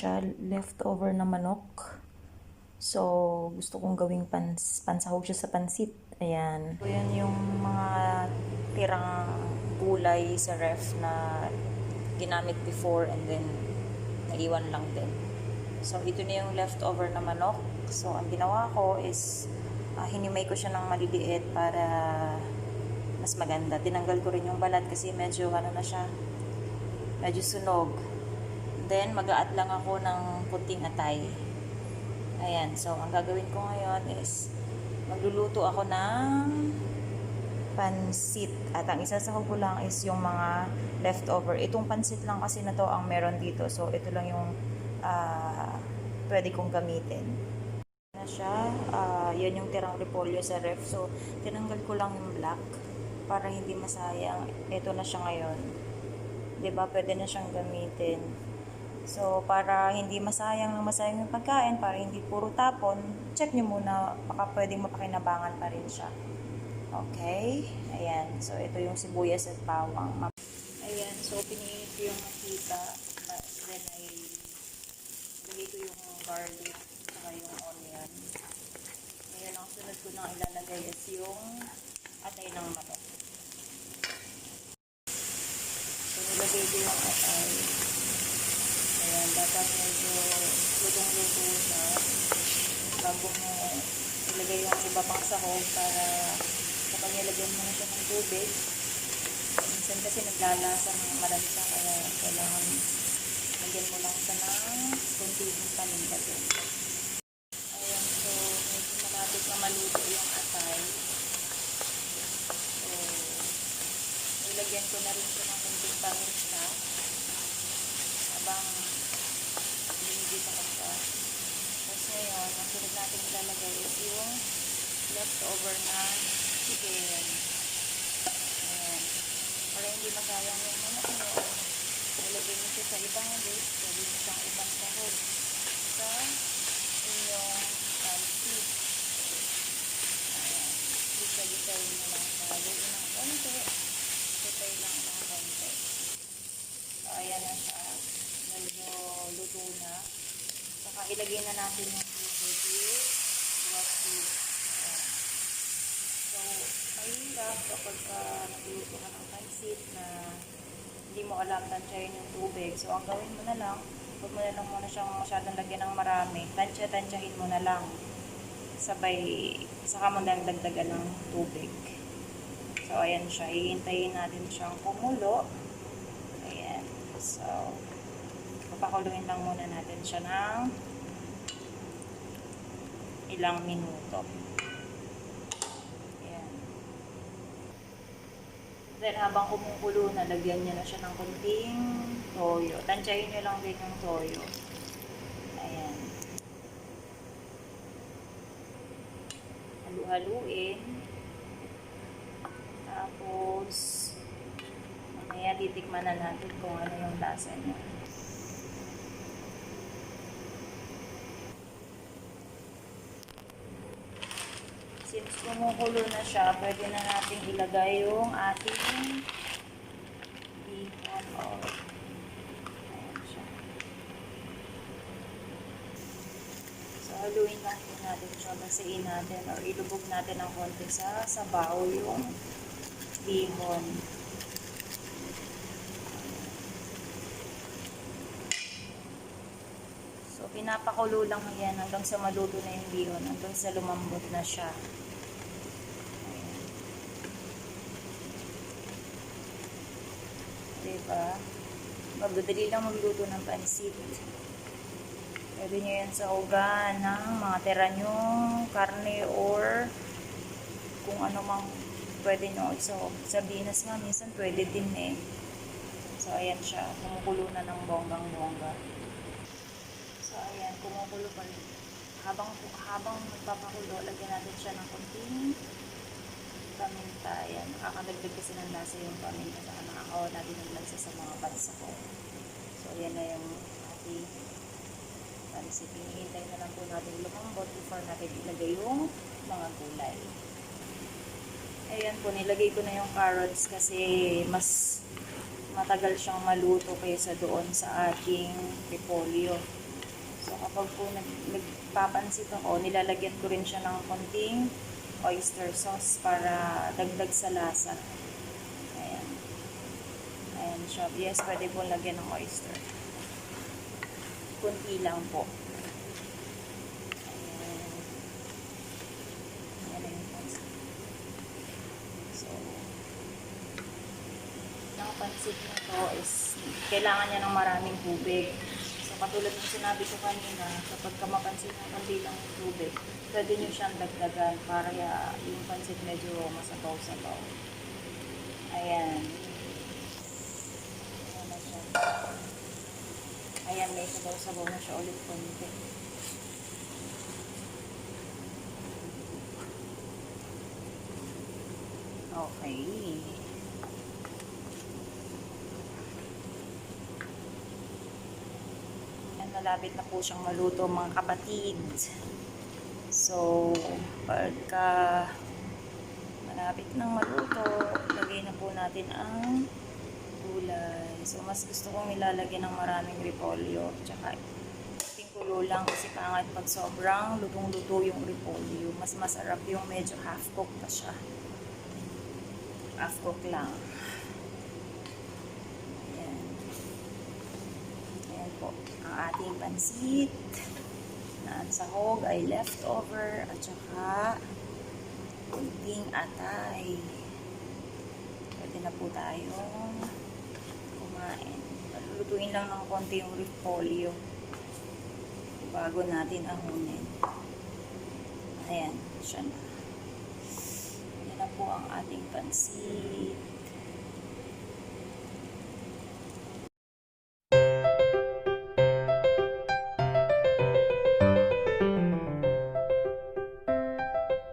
siya, leftover na manok. So, gusto kong gawing pansahog siya sa pansit. Ayan. So, yan yung mga tirang gulay sa ref na ginamit before and then naiwan lang din. So, ito na yung leftover na manok. So, ang ginawa ko is hinimay ko siya ng maliliit para mas maganda. Tinanggal ko rin yung balat kasi medyo ano na siya, medyo sunog. Then, mag-a-add lang ako ng kunting atay. Ayan. So, ang gagawin ko ngayon is magluluto ako ng pancit. At ang isasahog ko lang is yung mga leftover. Itong pancit lang kasi na to ang meron dito. So, ito lang yung pwede kong gamitin. Na siya. Yan yung tirang repolyo sa ref. So, tinanggal ko lang yung black para hindi masayang. Ito na siya ngayon. 'Di ba? Pwede na siyang gamitin. So, para hindi masayang yung pagkain, para hindi puro tapon, check nyo muna, baka pwedeng mapakinabangan pa rin siya. Okay? Ayan. So, ito yung sibuyas at bawang. Ayan. So, piniinit ko yung mantika. Then, ilagay ko yung garlic saka yung onion. Ngayon, ang sunod ko na ilalagay is yung atay ng manok. So, nilagay ko yung atay. Ayan, dapat medyo lutong-luto siya bago mo ilagay yung iba pang sahog para kapag nilagyan mo na siya ng tubig. Minsan kasi naglalasa ng malansa kaya kailangan lagyan mo lang siya ng kunting paminta doon. Ayan, so medyo malapit na maluto yung atay. So, ilagyan ko na rin siya ng kunting paminta habang binibita ko siya. Tapos ngayon, ang sunod natin ilalagay is yung leftover na chicken. Ayan. Para hindi masayang yung manok nyo, ilagay nyo siya sa ibang dish, pwede nyo siyang ibang sahog sa inyong pancit. Ayan. Gisa-gisayin nyo lang siya. Haluin ng konti. Sitay lang ng konti. So, ayan na siya. Medyo luto na. Saka ilagay na natin yung tubig. So, mahirap kapag nagluto ka ng pancit na hindi mo alam tansyahin yung tubig. So, ang gawin mo na lang, huwag mo na lang muna siyang masyadong lagyan ng marami. Tansyahin mo na lang. Sabay, saka mo dagdagan ng tubig. So, ayan siya. Ihintayin natin siyang kumulo. Ayan. So, papakuluin lang muna natin siya ng ilang minuto. Ayan. Then, habang kumukulo, nalagyan niya na siya ng kunting toyo. Tansyahin niyo lang din yung toyo. Ayan. Halu-haluin. Tapos, mamaya titikman na natin kung ano yung lasa niya. Since kumukulo na siya, pwede na natin ilagay yung ating bihon oil. Ayan siya. So, haluin lang po natin siya. Basiin natin or ilubog natin ng konti sa sabaw yung bihon. So, pinapakulo lang yan hanggang sa maluto na yung bihon, hanggang sa lumambot na siya. Ayan. Diba? Magdadali lang magluto ng pancit. Pwede nyo yan sa ugan ng mga tira nyo, karne, or kung ano mang pwede nyo. So, sa binas nga, minsan pwede din eh. So, ayan siya. Kumukulo na ng bonggang-bongga. So, ayan, kumukulo pa rin. Habang magpapakulo, lagyan natin siya ng kunting paminta. Ayan, nakakadagdag kasi ng lasa yung paminta. Saka nakakawa natin ng lansa sa mga bansa ko. So, ayan na yung ating pancit. Hinihintay na lang po natin lumambot before natin ilagay yung mga gulay. Ayan po, nilagay ko na yung carrots kasi mas matagal siyang maluto kaysa doon sa ating repolyo. So kapag po nagpapansit ako, nilalagyan ko rin siya ng konting oyster sauce para dagdag sa lasa. Ayan. Ayan siya. Yes, pwede po lagyan ng oyster. Kunti lang po. Ayan. Ayan na yung pansit. So, ang pansit nito is kailangan niya ng maraming tubig. Katulad ng sinabi ko kanina, kapag mapansin ng konti lang yung tubig, pwede nyo siyang dagdagan para yung pansit medyo masabaw-sabaw. Ayan. Ayan na siya. Ayan, may sabaw-sabaw na siya ulit konti. Okay. Malapit na po siyang maluto mga kapatid. So, pagka malapit nang maluto, lagay na po natin ang gulay. So, mas gusto kong nilalagyan ng maraming repolyo. Tsaka, tingkulo lang kasi pangit pag sobrang lutong-luto yung repolyo. Mas masarap yung medyo half-cook pa siya. Half-cook lang. Ang ating pansit na ang sahog ay leftover at saka kunting atay. Pwede na po tayong kumain. Lutuin lang ng konti yung repolyo bago natin ahunin. Ayan, siya na. Ayan na po ang ating pansit.